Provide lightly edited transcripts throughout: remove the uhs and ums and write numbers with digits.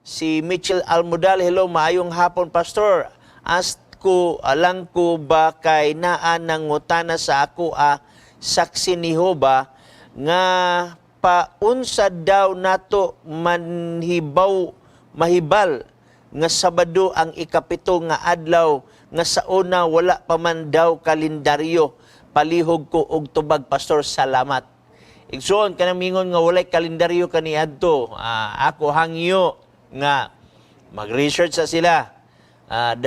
Si Mitchell Almodal, hello, maayong hapon, Pastor. Alang ko ba kay naa nangutana sa ako saksi ni Jehova nga paunsa daw nato mahibal nga Sabado ang ikapito nga adlaw nga sa una wala pa man daw kalendaryo. Palihog ko og tubag, Pastor, salamat. Igsoon kanang mingon nga walay kalendaryo kaniadto. Ako hangyo nga mag-research sa sila.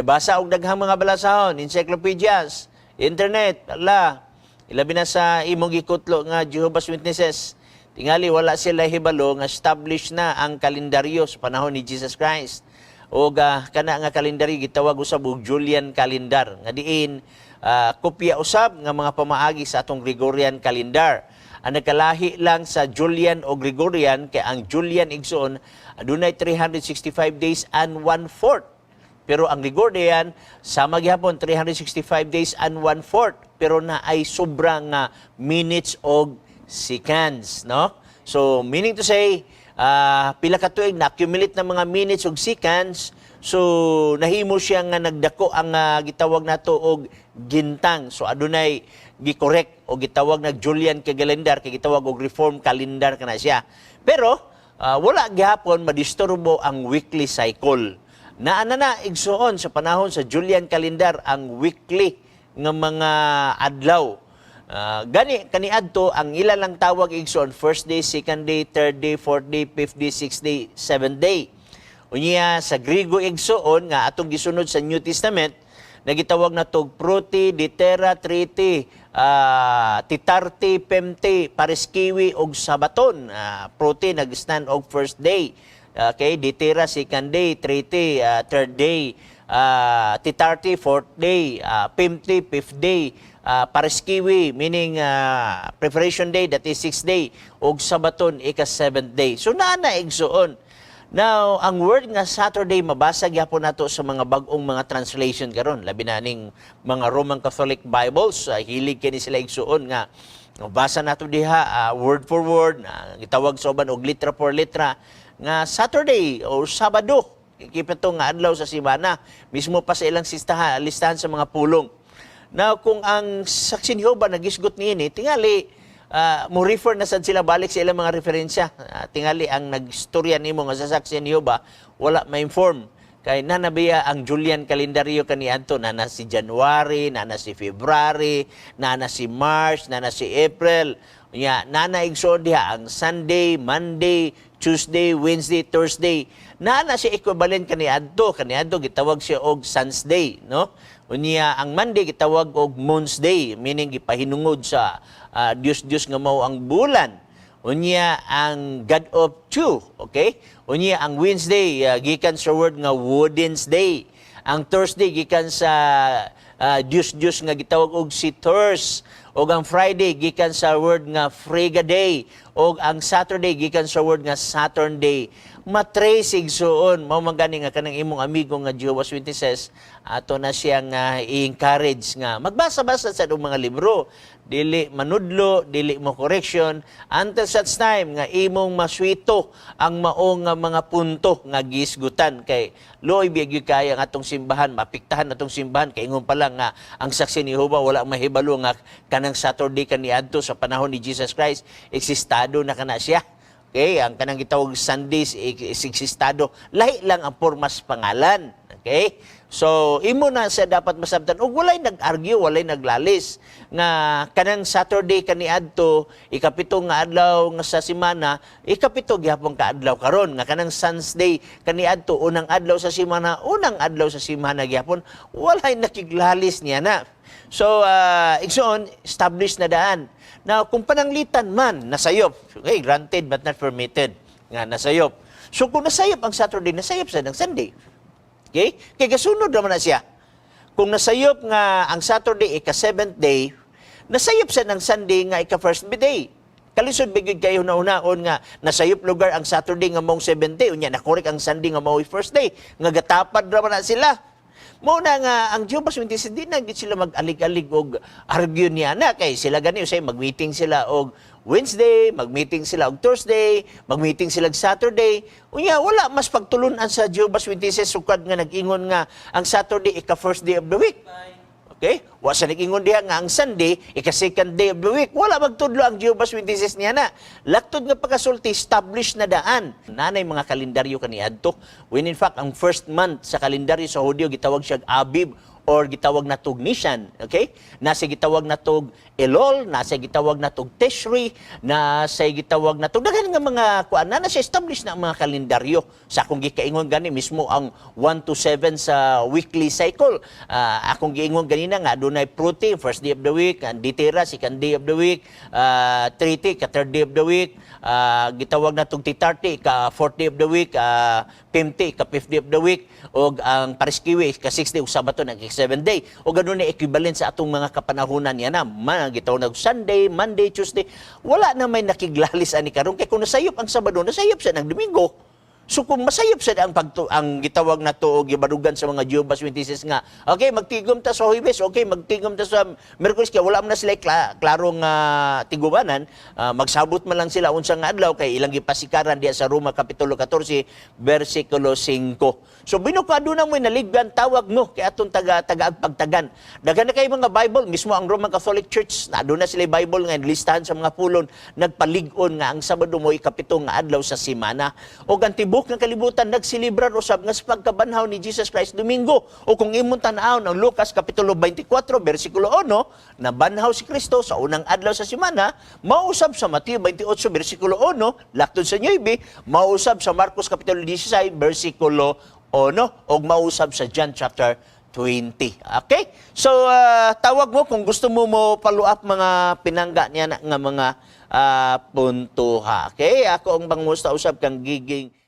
Basa og daghang mga balasahon, encyclopedias, internet, ilabi na sa imong gikutlo nga Jehovah's Witnesses. Tingali wala sila hibalo nga established na ang kalendaryo sa panahon ni Jesus Christ. O kana nga kalendaryo gitawag usab og Julian calendar. Nga diin kopya usab nga mga pamaagi sa atong Gregorian calendar. Ang nagkalahi lang sa Julian o Gregorian kay ang Julian igsoon adunay 365 days and 1/4. Pero ang Gregorian sama gyapon 365 days and 1/4 pero na ay sobra nga minutes o seconds, no? So meaning to say pila ka tuig na accumulate na mga minutes o seconds, so nahimo siya nga nagdako ang gitawag nato og gintang. So adunay gi-correct o gitawag na Julian calendar kay gitawag og reform calendar kana siya. Pero wala gihapon madisturbo ang weekly cycle. Na igsoon sa panahon sa Julian calendar ang weekly nga mga adlaw. Kaniadto ang ila lang tawag igsoon first day, second day, third day, fourth day, fifth day, sixth day, seventh day. Unya sa Griego igsoon nga atong gisunod sa New Testament nagitawag na tog proti, ditera, triti, titarti, pemti, pariskiwi og sabaton. Proti nag-stand og first day. Okay, ditera second day, triti third day, titarti fourth day, pemti fifth day, pariskiwi meaning preparation day that is sixth day og sabaton ika seventh day. So naa igsoon. Now, ang word nga Saturday, mabasa gyapon nato sa mga bag-ong mga translation karon. Labi na ning mga Roman Catholic Bibles, hilig kini sila igsuon nga mabasa nato diha word for word, gitawag sa uban og litra for litra nga Saturday o Sabado. Kipato nga adlaw sa semana, mismo pa sa ilang listahan sa mga pulong. Now, kung ang saksi ni Jehova nagisgot niini, tingali mo refer na sad sila balik sa ilang mga referensya. Tingali ang nagstorya nimo nga sa saksi ni Jehova wala ma-inform kay nanabiya ang Julian kalendaryo kaniadto na si January, na si February, na si March, na si April. Nya igsoon diha ang Sunday, Monday, Tuesday, Wednesday, Thursday. Na siya equivalent kaniadto gitawag siya og Sun's Day, no? Unya ang Monday gitawag og Moon's Day, meaning gipahinungod sa Dios nga mao ang bulan. Unya ang God of Two, okay? Unya ang Wednesday gikan sa word nga Woden's Day. Ang Thursday gikan sa Dios nga gitawag og si Thurs. Og ang Friday gikan sa word nga Frega Day. Og ang Saturday gikan sa word nga Saturn Day. Matrace igsuon mao man gani nga kanang imong amigo nga Jehovah's Witnesses ato na siya nga i-encourage nga magbasa-basa sa mga libro, dili manudlo, dili mo correction until such time nga imong maswito ang maong nga mga punto nga gisgutan kay loy biyag kaya ang atong simbahan mapiktahan atong simbahan kay ingon pa lang nga ang saksi ni Jehova wala mahibalo nga kanang Saturday kaniadto sa panahon ni Jesus Christ eksistado na kana siya. Okay, ang kanang gitawag Sundays eksistado, lahi lang ang pormas pangalan. Okay? So, imo na sa dapat masabtan. O walay nag-argue, walay naglalis. Nga kanang Saturday kaniadto, ikapito nga adlaw nga sa semana, ikapito gyapon ka adlaw karon. Nga kanang Sunday kaniadto, unang adlaw sa semana, unang adlaw sa semana gyapon, walay nakiglalis niya na. So, igsoon, established na daan. Now, kung pananglitan man, nasayop. Okay, granted but not permitted. Nga, nasayop. So, kung nasayop ang Saturday, nasayop sa ng Sunday. Okay? Kaya kasunod naman na siya. Kung nasayop nga ang Saturday, ika-7th day, nasayop sa ng Sunday nga ika-first day. Kalisod bigod kayo na unaon nga nasayop lugar ang Saturday nga mong 7th day. Unya, nakorek ang Sunday nga mong first day. Nga gatapad naman na sila. Muna nga, ang Jehovah's Witnesses, hindi na sila mag-alig-alig o argue niya na. Kay sila gani, say, mag-meeting sila o Wednesday, mag-meeting sila og Thursday, mag-meeting sila og Saturday. Unya, wala mas pagtulunan sa Jehovah's Witnesses sukad nga nag-ingon nga ang Saturday ika-first day of the week. Okay? Wa sa nag-ingon diha nga ang Sunday ika-second day of the week. Wala magtudlo ang Jehovah's Witnesses niya na. Laktod nga pagkasulti, established na daan. Nanay mga kalendaryo kaniadto. When in fact, ang first month sa kalendaryo sa Hudyo, gitawag siya Abib or gitawag na tog Nisan, okay? Nasa gitawag na tog Elul, nasa gitawag na tog Tishri, nasa gitawag na tog daghan nga mga kuan na nasa establish na ang mga kalendaryo. Sa akong gikaingon gani mismo ang 1 to 7 sa weekly cycle. Akong giingon ganina nga adunay Pruti, first day of the week, and Ditira, second day of the week, Triti, third day of the week, gitawag na tog Titarti, fourth day of the week, Pimti, fifth day of the week, o ang Pariskiwi, sixth day, o Sabato, seventh day. O ganun na equivalent sa atong mga kapanahunan niya na, gitawag na Sunday, Monday, Tuesday. Wala na may nakiglalis ani karon kay kung nasayop ang Sabado, nasayop siya ng Domingo. So kung masayop sa ang gitawag na to gibadugan sa mga Jehovah's Witnesses nga, okay, magtigom ta sa Huwebes, okay, magtigom ta sa Miyerkules, kaya wala man na sila klarong tigubanan, magsabot man lang sila unsang adlaw kay ilang gipasikaran diya sa Roma Kapitulo 14, versikulo 5. So binukado na mo naligban tawag mo kay atong taga-pagtagan. Daghan na kay mga Bible, mismo ang Roman Catholic Church, na doon na sila Bible nga listahan sa mga pulon, nagpalig-on nga ang Sabado mo ikapito nga adlaw sa semana. O gantibok ng kalibutan nagsilibrar usab nga sa pagkabanhaw ni Jesus Christ Domingo. O kung imong tan-aw ng Lucas Kapitulo 24, versikulo 1, na banhaw si Kristo sa unang adlaw sa semana, mausab sa Mateo 28, versikulo 1, laktod sa 9, mausab sa Marcos Kapitulo 16, versikulo 1, o mausab sa John chapter 20. Okay? So, tawag mo kung gusto mo follow up mga pinangga niya nga mga punto ha. Okay? Ako ang bangmusta usab kang giging